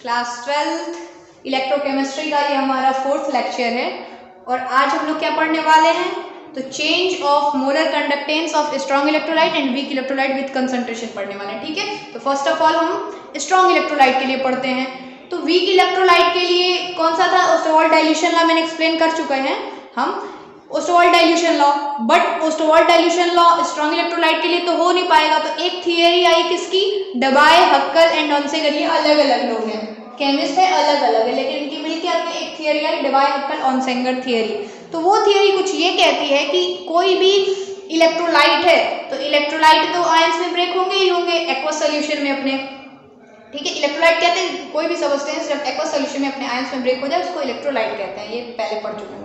Class 12th electrochemistry का ये हमारा 4th लेक्चर है और आज हम लोग क्या पढ़ने वाले हैं तो change of molar conductance of strong electrolyte and weak electrolyte with concentration पढ़ने वाले हैं। ठीक है, तो फर्स्ट ऑफ ऑल हम स्ट्रॉन्ग इलेक्ट्रोलाइट के लिए पढ़ते हैं। तो वीक इलेक्ट्रोलाइट के लिए कौन सा था, ओस्टोवाल्ड डाइल्यूशन लॉ मैंने एक्सप्लेन कर चुके हैं हम, Ostwald dilution law. But Ostwald dilution law strong electrolyte के लिए तो हो नहीं पाएगा, तो एक थियरी आई किसकी, डबाय, हक्कल एंड ऑनसेगर। ये अलग अलग लोग हैं, केमिस्ट है, अलग अलग है, लेकिन इनकी मिलकर एक थियरी आई डबाय, हक्कल, ऑनसेगर थियरी। तो वो थियरी कुछ ये कहती है कि कोई भी इलेक्ट्रोलाइट है तो इलेक्ट्रोलाइट तो आयंस में ब्रेक होंगे ही होंगे एक्वस सॉल्यूशन में अपने। ठीक है, इलेक्ट्रोलाइट कहते हैं कोई भी सब्सटेंस जब एक्वस सॉल्यूशन में अपने आयंस में ब्रेक हो जाए उसको इलेक्ट्रोलाइट कहते हैं, ये पहले पढ़ चुके हैं।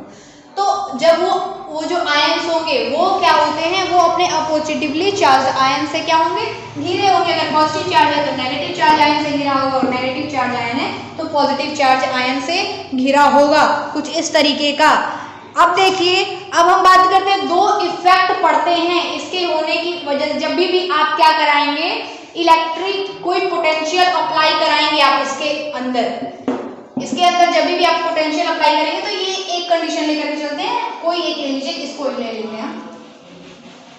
तो जब वो जो आयंस होंगे वो क्या होते हैं, वो अपने अपोजिटिवली चार्ज आयन से क्या होंगे, घिरे होंगे। अगर पॉजिटिव चार्ज है तो नेगेटिव चार्ज आयन से घिरा होगा और नेगेटिव चार्ज आयन है तो पॉजिटिव चार्ज आयन से घिरा होगा, कुछ इस तरीके का। अब देखिए, अब हम बात करते हैं, दो इफेक्ट पढ़ते हैं इसके होने की वजह। जब भी आप क्या कराएंगे, इलेक्ट्रिक कोई पोटेंशियल अप्लाई कराएंगे आप इसके अंदर जब भी आप पोटेंशियल अप्लाई करेंगे तो ये एक कंडीशन लेकर के चलते हैं, कोई एक ले लीजिए, इसको ले लेते हैं।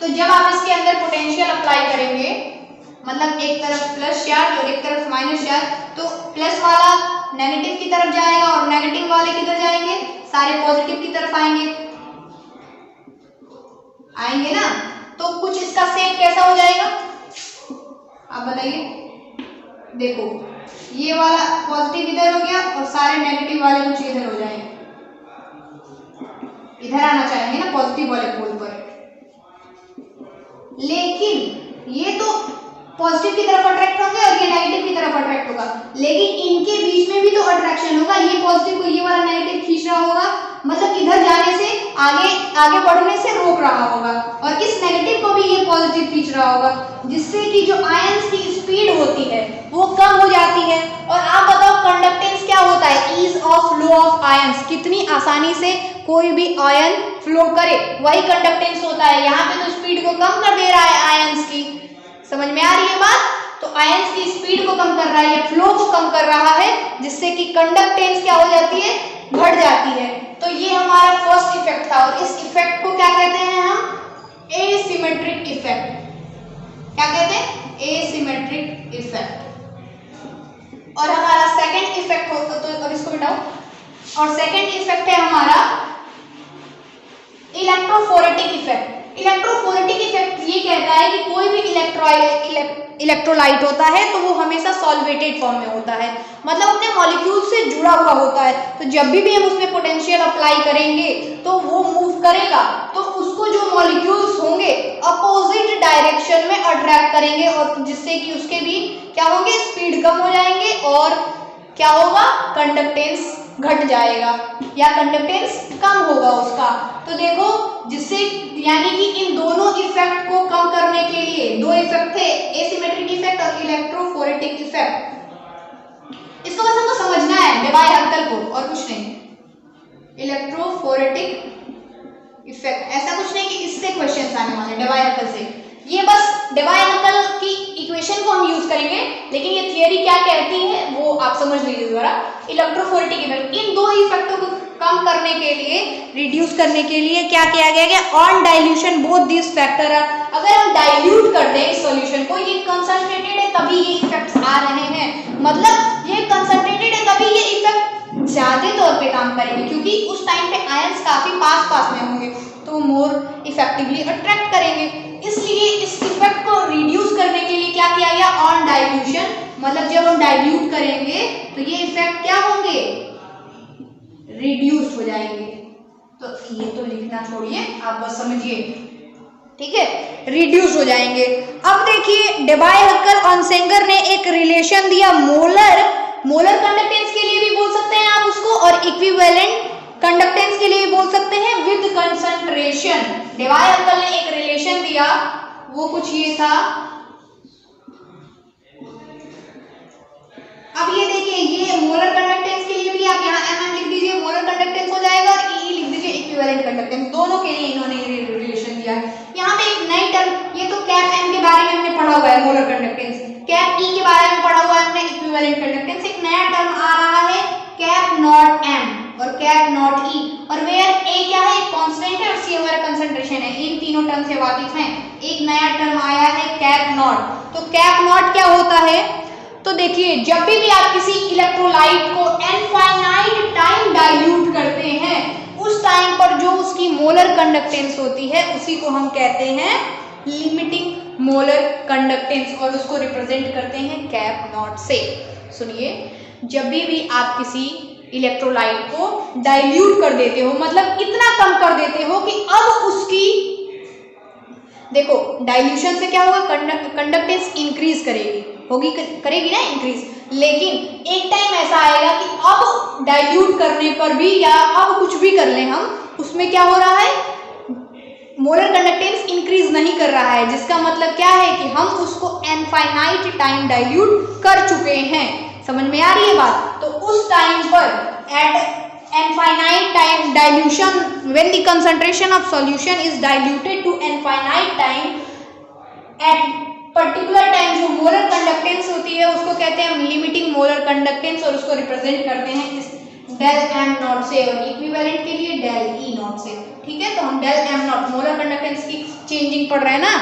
तो जब आप इसके अंदर पोटेंशियल अप्लाई करेंगे, मतलब एक तरफ प्लस चार्ज और एक तरफ माइनस चार्ज, तो प्लस वाला नेगेटिव की तरफ जाएगा और नेगेटिव वाले किधर जाएंगे, सारे पॉजिटिव की तरफ आएंगे ना। तो कुछ इसका शेप कैसा हो जाएगा आप बताइए। देखो, ये वाला पॉजिटिव इधर हो गया और सारे नेगेटिव वाले कुछ इधर हो जाएंगे, इधर आना चाहेंगे ना पॉजिटिव वाले पोल पर। लेकिन ये तो पॉजिटिव की तरफ अट्रैक्ट होंगे और ये नेगेटिव की तरफ अट्रैक्ट होगा, लेकिन इनके बीच में भी तो अट्रैक्शन होगा। ये पॉजिटिव को ये वाला नेगेटिव खींच रहा होगा, मतलब इधर जाने से आगे बढ़ने से रोक रहा होगा, और इस नेगेटिव को भी ये पॉजिटिव खींच रहा होगा, जिससे कि जो आयंस की स्पीड होती है वो कम हो जाती है। और आप बताओ कंडक्टेंस क्या होता है, ease of flow of ions, कितनी आसानी से कोई भी आयन फ्लो करे, वही कंडक्टेंस होता है। यहाँ पे तो स्पीड को कम कर दे रहा है आयंस की, समझ में आ रही है बात। तो आयंस की स्पीड को कम कर रहा है, फ्लो को कम कर रहा है, जिससे कि कंडक्टेंस क्या हो जाती है, घट जाती है। तो ये हमारा फर्स्ट इफेक्ट था, और इस इफेक्ट को क्या कहते हैं हम, एसिमेट्रिक इफेक्ट। क्या कहते हैं, एसिमेट्रिक इफेक्ट। और हमारा सेकंड इफेक्ट होता, तो अब इसको बिठाओ, और सेकंड इफेक्ट है हमारा इलेक्ट्रोफोरेटिक इफेक्ट। इलेक्ट्रोफोरेटिक इफेक्ट ये कहता है कि कोई भी इलेक्ट्रोलाइट होता है तो वो हमेशा सॉल्वेटेड फॉर्म में होता है, मतलब अपने मॉलिक्यूल से जुड़ा हुआ होता है। तो जब भी हम उसमें पोटेंशियल अप्लाई करेंगे तो वो मूव करेगा, तो उसको जो मॉलिक्यूल्स होंगे अपोजिट डायरेक्शन में अट्रैक्ट करेंगे, और जिससे कि उसके भी क्या होंगे, स्पीड कम हो जाएंगे और क्या होगा, कंडक्टेंस घट जाएगा या कंडक्टेंस कम होगा उसका। तो देखो, जिससे यानी कि इन दोनों इफेक्ट को कम करने के लिए दो इफेक्ट थे, एसिमेट्रिक इफेक्ट और इलेक्ट्रोफोरेटिक इफेक्ट। इसको बस हमको समझना है डबाय हक्कल को, और कुछ नहीं। इलेक्ट्रोफोरेटिक इफेक्ट ऐसा कुछ नहीं कि इससे क्वेश्चंस आने वाले डबाय हक्कल से, ये बस डबाय हक्कल की इक्वेशन को हम यूज करेंगे, लेकिन ये थियरी क्या कहती है वो आप समझ लीजिए जरा। इलेक्ट्रोफोरेटिक इफेक्ट, इन दो इफेक्टों को कम करने के लिए, रिड्यूस करने के लिए क्या किया गया, on dilution both this factor. अगर हम डाइल्यूट कर दें इस सॉल्यूशन को, ये कंसंट्रेटेड है तभी ये इफेक्ट्स आ रहे हैं, मतलब ये कंसंट्रेटेड है तभी ये इफेक्ट ज्यादा तौर पे काम करेंगे, क्योंकि उस टाइम पे आयंस काफी पास में होंगे तो मोर इफेक्टिवली अट्रैक्ट करेंगे। इसलिए इस इफेक्ट को रिड्यूस करने के लिए क्या किया गया, ऑन डाइल्यूशन, मतलब जब हम डाइल्यूट करेंगे तो ये इफेक्ट क्या होंगे, रिड्यूस हो जाएंगे। तो ये तो लिखना छोड़िए, आप बस समझिए, ठीक है, रिड्यूस हो जाएंगे। अब देखिए, डबाय हक्कल ऑनसेंगर ने एक रिलेशन दिया, मोलर कंडक्टेंस के लिए भी बोल सकते हैं आप उसको, और इक्विवेलेंट कंडक्टेंस के लिए बोल सकते हैं विद कंसंट्रेशन। डबाय हक्कल ने एक रिलेशन दिया, वो कुछ ये था। अब ये देखिए, ये मोलर कंडक्टेंस के लिए भी आप यहाँ mm लिख दीजिए, मोलर कंडक्टेंस हो जाएगा, और E लिख दीजिए इक्विवेलेंट कंडक्टेंस, दोनों के लिए इन्होंने रिलेशन दिया है। यहाँ पे एक नई टर्म, ये तो कैप m के बारे में हमने पढ़ा हुआ है, मोलर कंडक्टेंस। कैप ई के बारे में पढ़ा हुआ है हमने, इक्विवेलेंट कंडक्टेंस। एक नया टर्म आ रहा है कैप नॉट एम और कैप नॉट ई, और वेयर ए क्या है, एक कांस्टेंट है और सी हमारा कंसंट्रेशन है। इन तीनों टर्म से वाकिफ हैं। एक नया टर्म आया है कैप नॉट। तो कैप नॉट क्या होता है, तो देखिए जब भी आप किसी इलेक्ट्रोलाइट को इनफाइनाइट टाइम डाइल्यूट करते हैं, उस टाइम पर जो उसकी मोलर कंडक्टेंस होती है उसी को हम कहते हैं लिमिटिंग मोलर कंडक्टेंस, और उसको रिप्रेजेंट करते हैं कैप नॉट से। सुनिए, जब भी आप किसी इलेक्ट्रोलाइट को डाइल्यूट कर देते हो, मतलब इतना कम कर देते हो कि अब उसकी, देखो डाइल्यूशन से क्या होगा, कंडक्टेंस इंक्रीज करेगी ना इंक्रीज, लेकिन एक टाइम ऐसा आएगा कि अब डाइल्यूट करने पर भी या अब कुछ भी कर लें हम, उसमें क्या हो रहा है, मोलर कंडक्टेंस इंक्रीज नहीं कर रहा है, जिसका मतलब क्या है कि हम उसको इनफाइनाइट टाइम डाइल्यूट कर चुके हैं। समझ में आ रही है बात? तो उस टाइम पर eight infinite time dilution, when the concentration of solution is diluted to infinite time at particular time, जो molar conductance होती है उसको कहते हैं limiting molar conductance, और उसको रिप्रेजेंट करते हैं इस डेल एम नॉट से, और इक्विवेलेंट के लिए डेल ई नॉट से। ठीक है, तो हम del M nought, molar conductance की चेंजिंग पढ़ रहे हैं ना,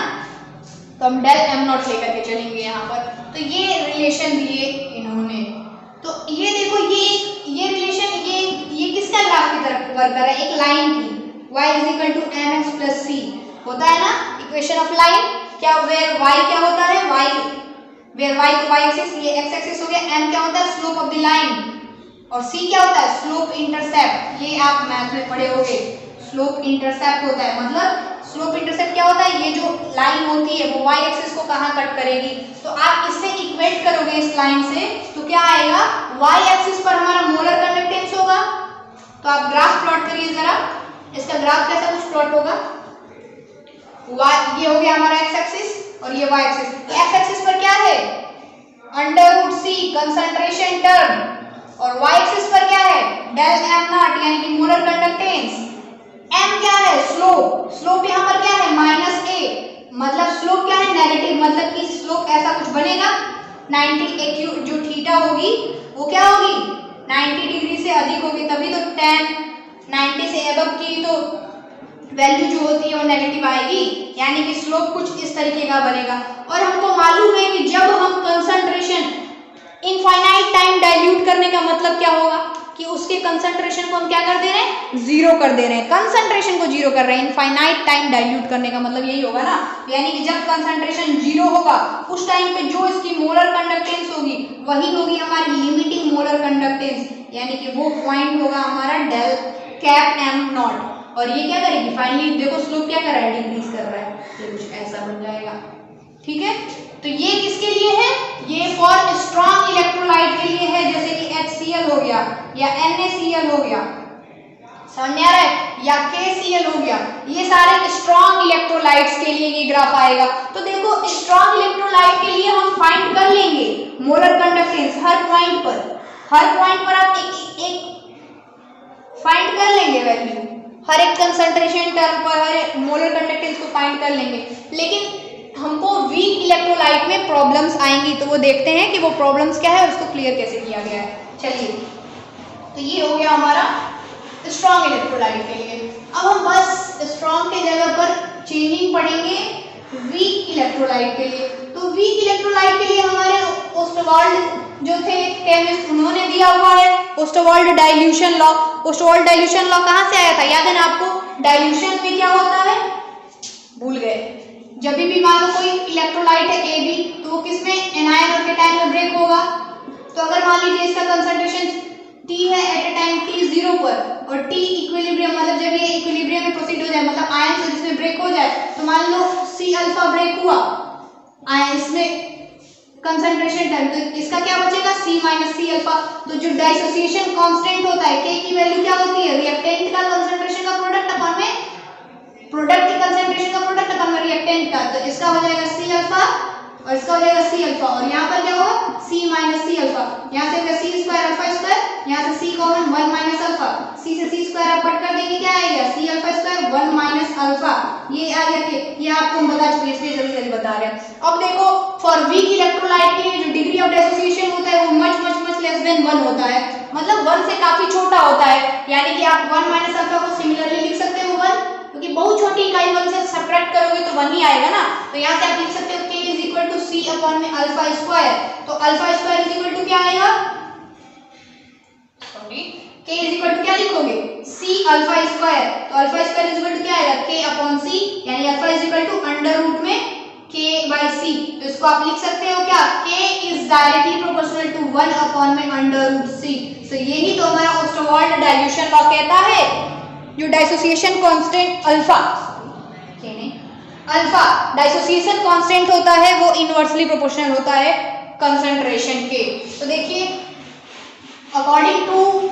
तो हम डेल एम नॉट लेकर के चलेंगे यहाँ पर। तो ये रिलेशन दिए इन्होंने, तो ये देखो ये रिलेशन, ये किसका ग्राफ की तरफ वर्क कर रहा है, एक लाइन की, y is equal to M X plus C होता है ना इक्वेशन ऑफ लाइन। क्या वेयर y क्या होता है, y वेयर y तो y एक्सिस, ये x एक्सिस हो गया, m क्या होता है स्लोप ऑफ द लाइन, और c क्या होता है स्लोप इंटरसेप्ट। ये आप मैथ में पढ़े होंगे, स्लोप इंटरसेप्ट होता है, मतलब स्लोप इंटरसेप्ट क्या होता है, ये जो लाइन होती है वो y एक्सिस को कहाँ कट करेगी, तो आप इससे इक्वेट करोगे इस लाइन से, तो क्या आएगा, y एक्सिस पर हमारा मोलर कंडक्टेंस होगा। तो आप ग्राफ प्लॉट करिए जरा, इसका ग्राफ कैसा कुछ प्लॉट होगा, y ये हो गया हमारा x एक्सिस और ये y एक्सिस। x एक्सिस पर क्या है √c कंसंट्रेशन टर्म, और y एक्सिस पर क्या है डेल m नॉट यानी कि मोलर कंडक्टेंस। m क्या है स्लोप, स्लोप यहाँ पर क्या है -a, मतलब स्लोप क्या है नेगेटिव, मतलब कि स्लोप ऐसा कुछ बनेगा 90 जो थीटा होगी वो क्या होगी 90 डिग्री से अधिक होगी, तभी तो tan 90 से अबव की तो वैल्यू जो होती है वो नेगेटिव आएगी, यानी कि स्लोप कुछ इस तरीके का बनेगा। और हमको मालूम है कि जब हम कंसंट्रेशन इनफाइनाइट टाइम डाइल्यूट करने का मतलब क्या होगा कि उसके कंसंट्रेशन को हम क्या कर दे रहे हैं, जीरो कर दे रहे हैं, कंसंट्रेशन को जीरो कर रहे हैं। इनफाइनाइट टाइम डाइल्यूट करने का मतलब यही होगा ना, यानी कि जब कंसंट्रेशन जीरो होगा उस टाइम पे जो इसकी मोलर कंडक्टेंस होगी वही होगी हमारी लिमिटिंग मोलर कंडक्टेंस, यानी कि वो पॉइंट होगा हमारा डेल कैप एम नॉट। और ये क्या करेगी फाइनली, देखो स्लोप क्या कर रहा है, डिक्रीज कर रहा है, ये कुछ ऐसा बन जाएगा। ठीक है, तो ये किसके लिए है, ये फॉर स्ट्रॉन्ग इलेक्ट्रोलाइट के लिए है, जैसे कि HCl हो गया या NaCl हो गया, समझ में आ रहा है, या KCl हो गया, ये सारे स्ट्रॉन्ग इलेक्ट्रोलाइट्स के लिए ये ग्राफ आएगा। तो देखो स्ट्रॉन्ग इलेक्ट्रोलाइट के लिए हम फाइंड कर लेंगे मोलर कंडक्टेंस हर पॉइंट पर आप एक फाइंड कर लेंगे वैल्यू, हर एक कंसंट्रेशन टर्म पर हर एक मोलर कंडक्टेंस को फाइंड कर लेंगे। लेकिन हमको वीक इलेक्ट्रोलाइट में प्रॉब्लम्स आएंगी, तो वो देखते हैं कि वो प्रॉब्लम्स क्या है और उसको क्लियर कैसे किया गया है। चलिए, तो ये हो गया हमारा स्ट्रॉन्ग इलेक्ट्रोलाइट के लिए। अब हम बस स्ट्रॉन्ग के जगह पर चेंजिंग पढ़ेंगे वीक इलेक्ट्रोलाइट के लिए। तो वीक इलेक्ट्रोलाइट के लिए हमारे ओस्टवाल्ड जो थे केमिस्ट, उन्होंने दिया हुआ है Ostwald dilution law. Ostwald dilution law कहाँ से आया था, याद है ना आपको, डाइल्यूशन में क्या होता है, भूल गए, जब भी मान लो कोई इलेक्ट्रोलाइट है AB, तो वो किसमें एनायन और कैटायन में ब्रेक होगा। तो अगर मान लीजिए इसका कंसंट्रेशन T है एट ए टाइम T0 पर, और T इक्विलिब्रियम, मतलब जब ये इक्विलिब्रियम में प्रोसीड हो जाए, मतलब आयन से जिसमें ब्रेक हो जाए, तो मान लो C अल्फा ब्रेक हुआ आयन, इसमें कंसंट्रेशन टर्म, तो इसका क्या बचेगा C माइनस C अल्फा। तो जो डाइसोसिएशन कांस्टेंट होता है K की वैल्यू क्या होती है, रिएक्टेंट का कंसंट्रेशन का प्रोडक्ट अपन में प्रोडक्ट की कंसंट्रेशन का प्रोडक्ट अपन में रिएक्टेंट का, तो इसका हो जाएगा C अल्फा और इसका हो जाएगा C अल्फा, और यहाँ पर क्या होगा C माइनस C अल्फा, यहाँ से C स्क्वायर अल्फा स्क्वायर, यहाँ से C common 1 minus alpha, C से C स्क्वायर आप कट कर देंगे क्या आएगा C alpha square 1 minus alpha, ये आ गया के, ये आपको हम बता चुके हैं, इसलिए जल्दी जल्दी बता रहे हैं। अब देखो फॉर वीक इलेक्ट्रोलाइट के लिए जो डिग्री ऑफ डिसोसिएशन होता है वो मच लेस देन 1 होता है, मतलब 1 से काफी छोटा होता है, यानी कि आप 1 माइनस अल्फा को सिमिलरली लिख सकते हो 1, क्योंकि बहुत छोटी इकाई 1 से सब्ट्रैक्ट करोगे तो 1 ही आएगा ना, तो यहाँ से आप लिख सकते हो k is equal to c upon में अल्फा स्क्वायर, तो alpha square is equal to क्या आएगा, sorry k is equal to क्या लिखोगे c अल्फा स्क्वायर, तो alpha square is equal to क्या आएगा k अपॉन c, यानी alpha is equal to under root में k बाय c, तो इसको आप लिख सकते हो क्या, k is directly proportional to 1 upon में अंडर रूट c। तो यही तो हमारा ओस्टरवाल्ड डाइल्यूशन लॉ कहता है, जो dissociation constant alpha alpha dissociation constant होता है वो इनवर्सली प्रोपोर्शनल होता है कंसंट्रेशन के। तो देखिए according to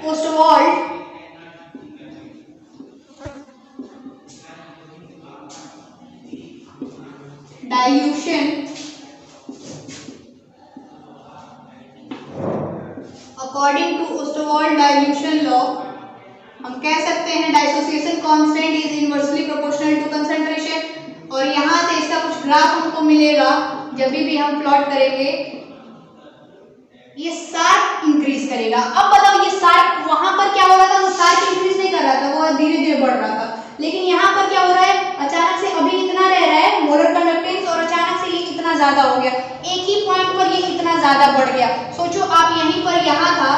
Ostwald dilution, according to Ostwald dilution law हम कह सकते हैं dissociation constant is inversely proportional to concentration, और यहाँ से इसका कुछ ग्राफ हमको मिलेगा जब भी हम प्लॉट करेंगे, ये शार्प इंक्रीज करेगा। अब बताओ ये शार्प वहां पर क्या हो रहा था, वो शार्प इंक्रीज नहीं कर रहा था, वो धीरे धीरे बढ़ रहा था, लेकिन यहाँ पर क्या हो रहा है, अचानक से अभी इतना रह रहा है मोलर कंडक्टेंस और अचानक से ये इतना ज्यादा हो गया, एक ही पॉइंट पर ये इतना ज्यादा बढ़ गया। सोचो आप यहीं पर यहाँ था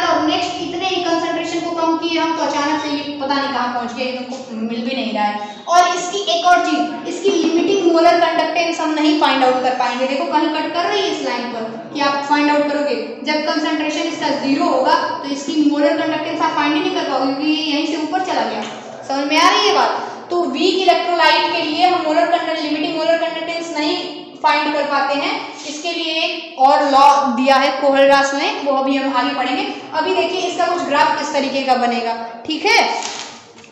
और नेक्स्ट इतने ही कंसंट्रेशन को कम किए हम, तो अचानक से ये पता नहीं कहाँ पहुंच गया, तुमको मिल भी नहीं रहा है। और इसकी एक और चीज, इसकी लिमिटिंग मोलर कंडक्टेंस हम नहीं फाइंड आउट कर पाएंगे। देखो कहीं कट कर रही है इस लाइन पर कि आप फाइंड आउट करोगे, जब कंसंट्रेशन इसका 0 होगा तो इसकी मोलर कंडक्टेंस आप फाइंड ही नहीं कर पाओगे, क्योंकि ये यहीं से ऊपर चला गया। समझ में आ रही है बात? तो वीक इलेक्ट्रोलाइट के लिए हम लिमिटिंग मोलर कंडक्टेंस नहीं फाइंड कर पाते हैं, इसके लिए एक और लॉ दिया है कोहलरास ने, वो अभी हम आगे पढ़ेंगे। अभी देखिए इसका कुछ ग्राफ इस तरीके का बनेगा, ठीक है।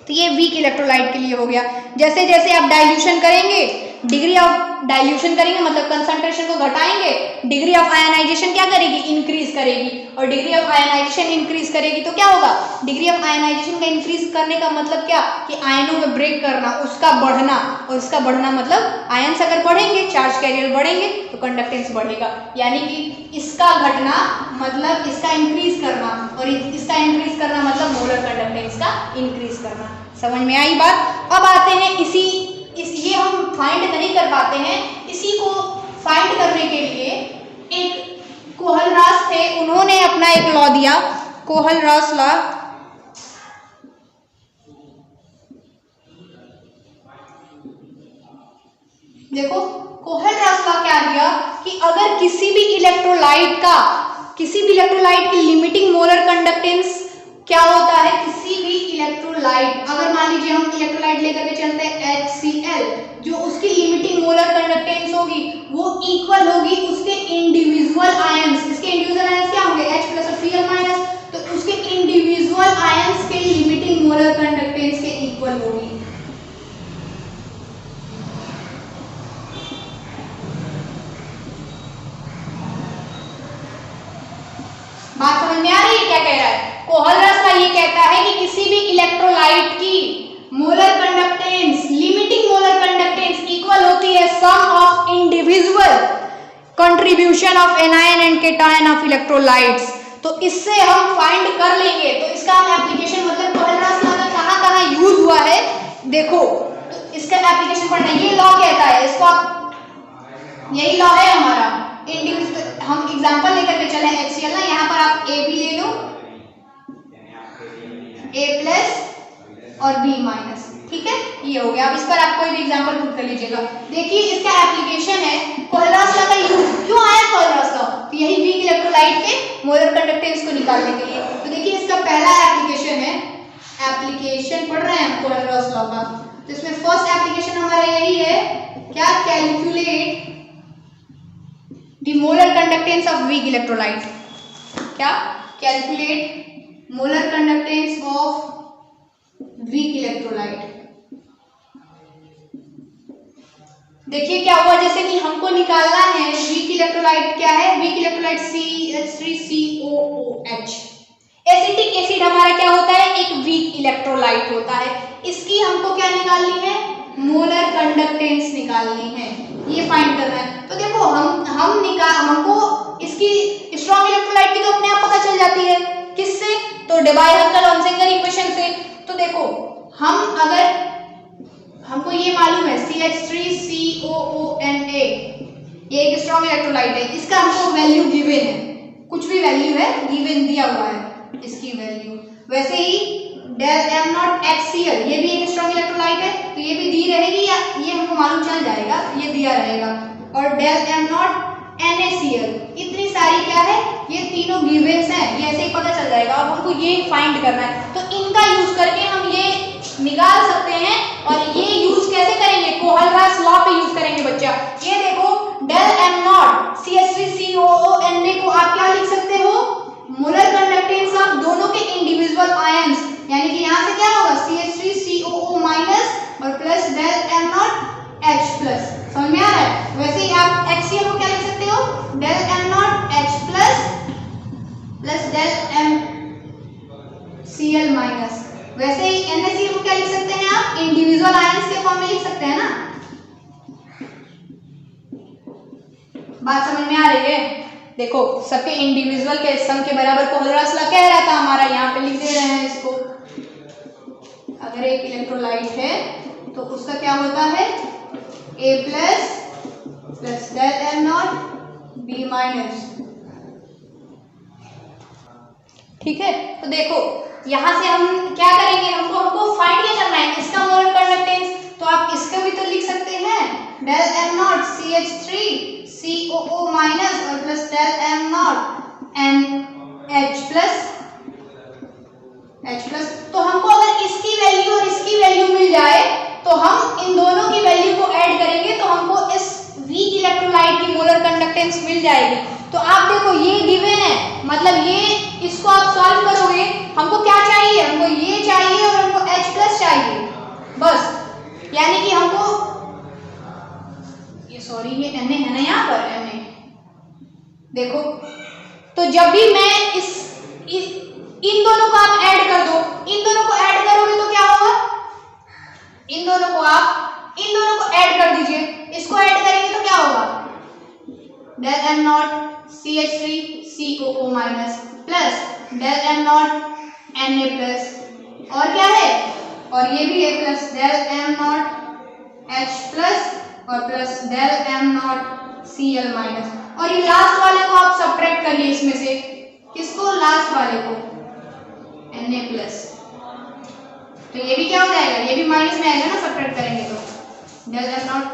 तो ये वीक इलेक्ट्रोलाइट के लिए हो गया। जैसे जैसे आप डाइल्यूशन करेंगे, डिग्री ऑफ डाइल्यूशन करेंगे मतलब कंसंट्रेशन को घटाएंगे, डिग्री ऑफ आयनाइजेशन क्या करेगी, इंक्रीज करेगी, और डिग्री ऑफ आयनाइजेशन इंक्रीज करेगी तो क्या होगा, डिग्री ऑफ आयनाइजेशन का इंक्रीज करने का मतलब क्या, कि आयनों में ब्रेक करना, उसका बढ़ना, और उसका बढ़ना मतलब आयंस अगर बढ़ेंगे, चार्ज कैरियर बढ़ेंगे तो कंडक्टेंस बढ़ेगा, यानी कि इसका घटना मतलब इसका इंक्रीज करना, और इसका इंक्रीज करना मतलब मोलर कंडक्टेंस का इंक्रीज करना। समझ में आई बात? अब आते हैं ये हम फाइंड नहीं कर पाते हैं, इसी को फाइंड करने के लिए एक कोहलरास थे, उन्होंने अपना एक लॉ दिया, कोहलरास लॉ। देखो कोहलरास लॉ क्या दिया कि अगर किसी भी इलेक्ट्रोलाइट की लिमिटिंग मोलर कंडक्टेंस क्या होता है, किसी भी इलेक्ट्रोलाइट, अगर मान लीजिए हम इलेक्ट्रोलाइट लेकर के चलते हैं HCl, जो उसकी लिमिटिंग मोलर कंडक्टेंस होगी वो इक्वल होगी उसके इंडिविजुअल आयंस। इसके इंडिविजुअल आयंस क्या होंगे, H प्लस और Cl माइनस, तो उसके इंडिविजुअल आयंस के लिमिटिंग मोलर कंडक्टेंस के इक्वल होगी। बात समझ में आ रही है क्या कह रहा है? कोहलरास का ये कहता है कि किसी भी इलेक्ट्रोलाइट की molar conductance, limiting molar conductance equal होती है sum of individual contribution of anion and cation of electrolytes. तो इससे हम फाइंड कर लेंगे। तो इसका एप्लीकेशन मतलब कोहलरास लॉ का कहां-कहां यूज हुआ है देखो, तो इसका एप्लीकेशन पढ़ना, ये लॉ कहता है, इसको आप, यही लॉ है हमारा इंडिविजुअल, हम एग्जांपल लेकर के चले HCl ना, यहाँ पर आप A भी ले लो, A प्लस और B माइनस, ठीक है, ये हो गया। अब इस पर आप कोई भी एग्जांपल खुद कर लीजिएगा। देखिए इसका एप्लीकेशन है कोहलरास लॉ का यूज क्यों आया कोहलरास लॉ, तो यही वीक इलेक्ट्रोलाइट के मोलर कंडक्टेंस को निकालने के लिए। तो देखिए इसका पहला एप्लीकेशन है, एप्लीकेशन पढ़ रहे हैं हम कोहलरास लॉ का, तो इसमें फर्स्ट एप्लीकेशन हमारा यही है, क्या, calculate the molar conductance of weak electrolyte. क्या, calculate molar conductance of weak electrolyte. देखिए क्या हुआ, जैसे कि हमको निकालना है वीक इलेक्ट्रोलाइट, क्या है weak electrolyte CH3COOH, acetic acid हमारा क्या होता है, एक वीक इलेक्ट्रोलाइट होता है। इसकी हमको क्या निकालनी है, मोलर कंडक्टेंस निकालनी है, ये फाइंड करना है। तो देखो हमको इसकी स्ट्रॉन्ग इलेक्ट्रोलाइट की तो अपने आप पता चल जाती है, किससे, तो डेबाय-हर्कल-ऑनसेंगर इक्वेशन से। तो देखो हमको ये मालूम है CH3COONA ये एक स्ट्रॉन्ग इलेक्ट्रोलाइट है, इसका हमको वैल्यू गिवन है, कुछ भी वैल्यू है गिवन दिया हुआ है इसकी वैल्यू। वैसे ही del m naught HCl ये भी एक स्ट्रॉन्ग इलेक्ट्रोलाइट है, तो ये भी दी रहेगी या ये हमको मालूम चल जाएगा, ये दिया रहेगा। और del m naught NaCl इतनी सारी क्या है, ये तीनों गिवन्स हैं, ये ऐसे ही पता चल जाएगा। अब हमको ये फाइंड करना है, तो इनका यूज करके हम ये निकाल सकते हैं। और ये यूज कैसे करेंगे, कोहलरास लॉ पे यूज करेंगे बच्चा। ये देखो del m naught CH3COONA को आप क्या लिख सकते हो, मोलर कंडक्टेंस ऑफ दोनों के इंडिविजुअल आयंस, यानी कि यहाँ से क्या होगा CH3COO माइनस और plus del m naught H plus, समझ में आ रहा है। वैसे ही आप HCl को क्या लिख सकते हो, del m naught H plus plus del m Cl minus. वैसे ही NaCl को क्या लिख सकते हैं आप, इंडिविजुअल आयंस के फॉर्म में लिख सकते हैं ना, बात समझ में आ रही है। देखो सबके इंडिविजुअल के सम के बराबर कोहलरास लॉ कह रहा था हमारा, यहाँ पे लिख दे रहे हैं इसको। अगर एक इलेक्ट्रोलाइट है तो उसका क्या होता है, A plus plus del m naught B minus, ठीक है। तो देखो यहाँ से हम क्या करेंगे, हमको फाइंड क्या करना है, इसका मोलर कंडक्टेंस। तो आप इसका भी तो लिख सकते हैं del m naught CH3COO minus और plus del m naught NH plus H plus. तो हमको अगर इसकी वैल्यू और इसकी वैल्यू मिल जाए तो हम इन दोनों की वैल्यू को ऐड करेंगे तो हमको इस वीक इलेक्ट्रोलाइट की मोलर कंडक्टेंस मिल जाएगी। तो आप देखो ये गिवन है, मतलब ये इसको आप सॉल्व करोगे, हमको क्या चाहिए, हमको ये चाहिए और हमको H प्लस चाहिए बस। यानी कि हमको ये सॉरी ये Na है ना यहाँ पर Na, देखो तो जब भी मैं इन दोनों को आप ऐड कर दो, इन दोनों को ऐड करोगे तो क्या होगा, इन दोनों को ऐड कर दीजिए, इसको ऐड करेंगे तो क्या होगा, del m naught CH3COO minus plus del m naught Na plus, और क्या है, और ये भी है plus del m naught H plus और plus del m naught Cl minus. और ये लास्ट वाले को आप सब्ट्रैक्ट करिए इसमें से, किसको, लास्ट वाले को Na प्लस, तो ये भी क्या हो जाएगा, ये भी माइनस में आएगा ना, सब्ट्रैक्ट करेंगे तो del m naught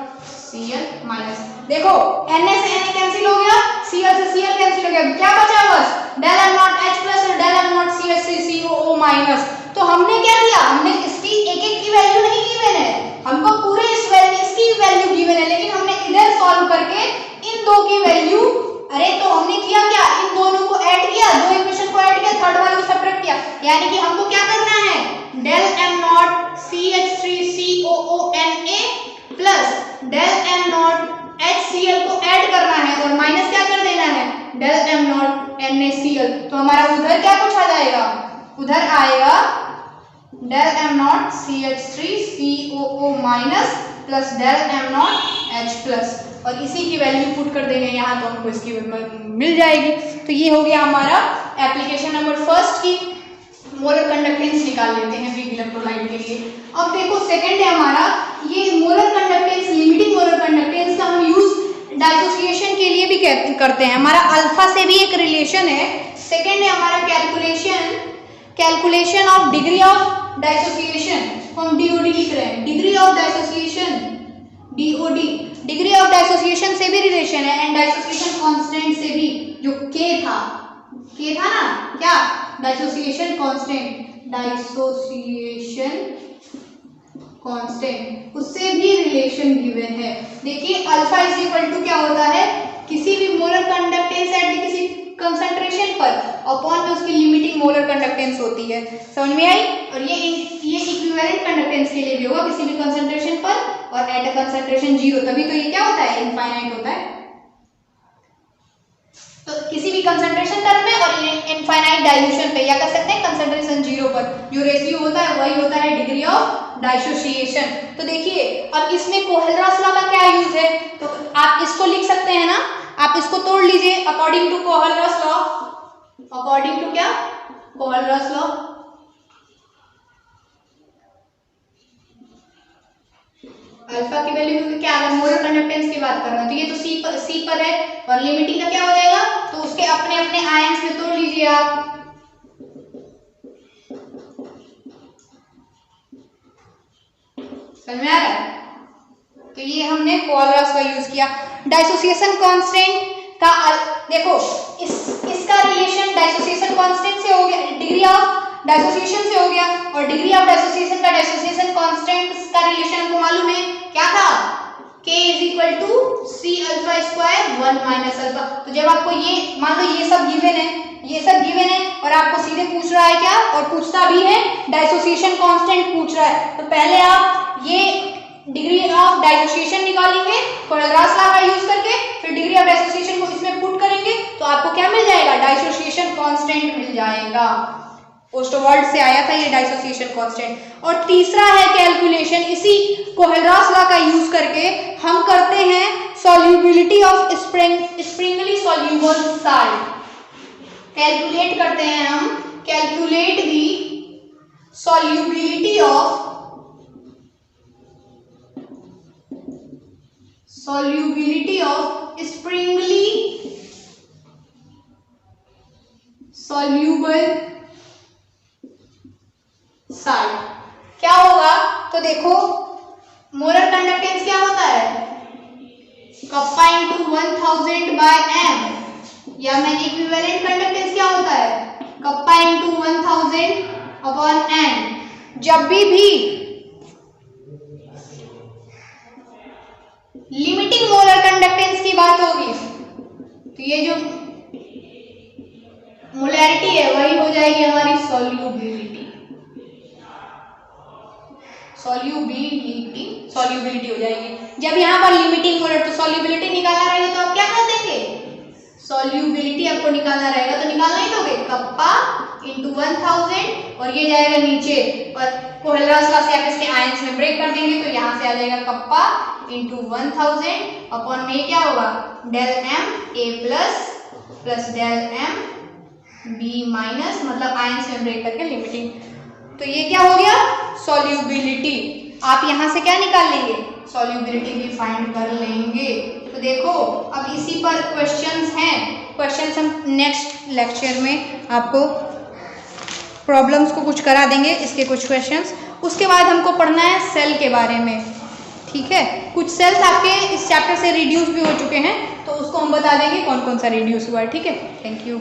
Cl minus. देखो Na से Na कैंसिल हो गया, Cl से Cl कैंसिल हो गया, क्या बचा बस del m naught H plus और del m naught CH3COO minus. तो हमने क्या किया, हमने इसकी एक एक की वैल्यू नहीं गिवन है, हमको पूरे इसकी वैल्यू गिवन है, लेकिन हमने इधर सॉल्व करके इन दो की वैल्यू, अरे तो हमने किया क्या, इन दोनों को ऐड किया, दो इक्वेशन को ऐड किया, थर्ड वाले को सब्ट्रैक्ट किया। यानी कि हमको क्या करना है, del m naught CH3COONA plus del m naught HCl को ऐड करना है और माइनस क्या कर देना है, del m naught NaCl। तो हमारा उधर क्या कुछ आ जाएगा, उधर आएगा del m naught CH3COO minus plus del m naught H plus, और इसी की वैल्यू पुट कर देंगे यहाँ, तो हमको इसकी मिल जाएगी। तो ये हो गया हमारा एप्लीकेशन नंबर फर्स्ट की, मोलर कंडक्टेंस निकाल लेते हैं वीक इलेक्ट्रोलाइट के लिए। अब देखो सेकंड है हमारा, ये molar conductance, limiting molar conductance का हम यूज डाइसोसिएशन के लिए भी करते हैं। हमारा अल्फा से भी एक रिलेशन है। सेकंड है हमारा calculation of degree of dissociation, हम DOD लिख रहे हैं, degree of dissociation DOD, degree of dissociation से भी रिलेशन है एंड डाइसोसिएशन कांस्टेंट से भी, जो K था ना, क्या डाइसोसिएशन कांस्टेंट उससे भी रिलेशन गिवन है। देखिए अल्फा इज इक्वल टू क्या होता है, किसी भी मोलर कंडक्टेंस एट किसी कंसंट्रेशन पर अपॉन में उसकी लिमिटिंग मोलर कंडक्टेंस होती है, समझ में आई। और ये इक्विवेलेंट कंडक्टेंस के लिए भी होगा किसी भी कंसंट्रेशन पर, और एट अ कंसंट्रेशन 0, तभी तो ये क्या होता है, इनफाइनाइट होता है। तो किसी भी कंसंट्रेशन टर्म में और इनफाइनाइट डाइल्यूशन पे, या कह सकते हैं कंसंट्रेशन 0 पर जो रेशियो होता है वही होता है डिग्री ऑफ डाइसोसिएशन। तो देखिए अब इसमें कोहेलरॉस लॉ का क्या यूज है, तो आप इसको लिख सकते हैं ना, आप इसको तोड़ लीजिए according to Kohlrausch law, according to क्या, कोहेलरॉस लॉ, अल्फा की वैल्यू क्या, अगर मोलर कंडक्टेंस की बात कर रहे हैं तो ये तो सी पर है और लिमिटिंग का क्या हो जाएगा, तो उसके अपने अपने आयंस में तोड़ लीजिए आप। समझ में आ रहा है, तो ये हमने कोहेलरॉस का यूज किया। डाइसोसिएशन कांस्टेंट का देखो इसका रिलेशन डाइसोसिएशन कांस्टेंट से हो गया, डिग्री ऑफ डाइसोसिएशन से हो गया, और डिग्री ऑफ डाइसोसिएशन का डाइसोसिएशन कांस्टेंट का रिलेशन हमको मालूम है क्या था, K = C alpha square 1 minus alpha. तो जब आपको ये मान लो ये सब गिवन है, ये सब गिवन है और आपको सीधे पूछ रहा है क्या, और पूछता भी है डाइसोसिएशन कांस्टेंट पूछ रहा है, तो पहले आप ये डिग्री ऑफ डाइसोसिएशन निकालेंगे कोहेलरॉस लॉ का यूज करके, फिर डिग्री ऑफ डाइसोसिएशन को इसमें पुट करेंगे तो आपको क्या मिल जाएगा, डाइसोसिएशन कांस्टेंट मिल जाएगा। ओस्टोवर्ड से आया था ये डाइसोसिएशन कांस्टेंट। और तीसरा है कैलकुलेशन, इसी कोहेलरॉस लॉ का यूज करके हम करते हैं solubility of Sprüngli soluble salt, calculate करते हैं हम, calculate the solubility of Sprüngli soluble salt. क्या होगा, तो देखो मोलर कंडक्टेंस क्या होता है, कप्पा × 1000 बाय m, या मैं इक्विवेलेंट कंडक्टेंस क्या होता है, कप्पा × 1000 अपॉन n। जब भी लिमिटिंग मोलर कंडक्टेंस की बात होगी तो ये जो मोलैरिटी है वही हो जाएगी हमारी सॉल्युबिलिटी हो जाएगी। जब यहाँ पर लिमिटिंग मोलर, तो सॉल्युबिलिटी निकालना रहेगा तो आप क्या कर देंगे, सॉल्युबिलिटी आपको निकालना रहेगा तो निकालना ही दोगे, कप्पा × 1000 और ये जाएगा नीचे, और कोहेलरॉस लॉ से आप इसके आयंस में ब्रेक कर देंगे तो यहाँ से आ जाएगा कप्पा × 1000 अपॉन में क्या होगा, del m a plus del m b minus, मतलब आयंस में ब्रेक करके लिमिटिंग। तो ये क्या हो गया, सॉल्युबिलिटी। आप यहाँ से क्या निकाल लेंगे, सॉल्युबिलिटी भी फाइंड कर लेंगे। तो देखो अब इसी पर क्वेश्चंस हैं, क्वेश्चंस हम नेक्स्ट लेक्चर में आपको प्रॉब्लम्स को कुछ करा देंगे, इसके कुछ क्वेश्चंस। उसके बाद हमको पढ़ना है सेल के बारे में, ठीक है। कुछ सेल्स आपके इस चैप्टर से रिड्यूस भी हो चुके हैं तो उसको हम बता देंगे कौन कौन सा रिड्यूस हुआ है, ठीक है। Thank you.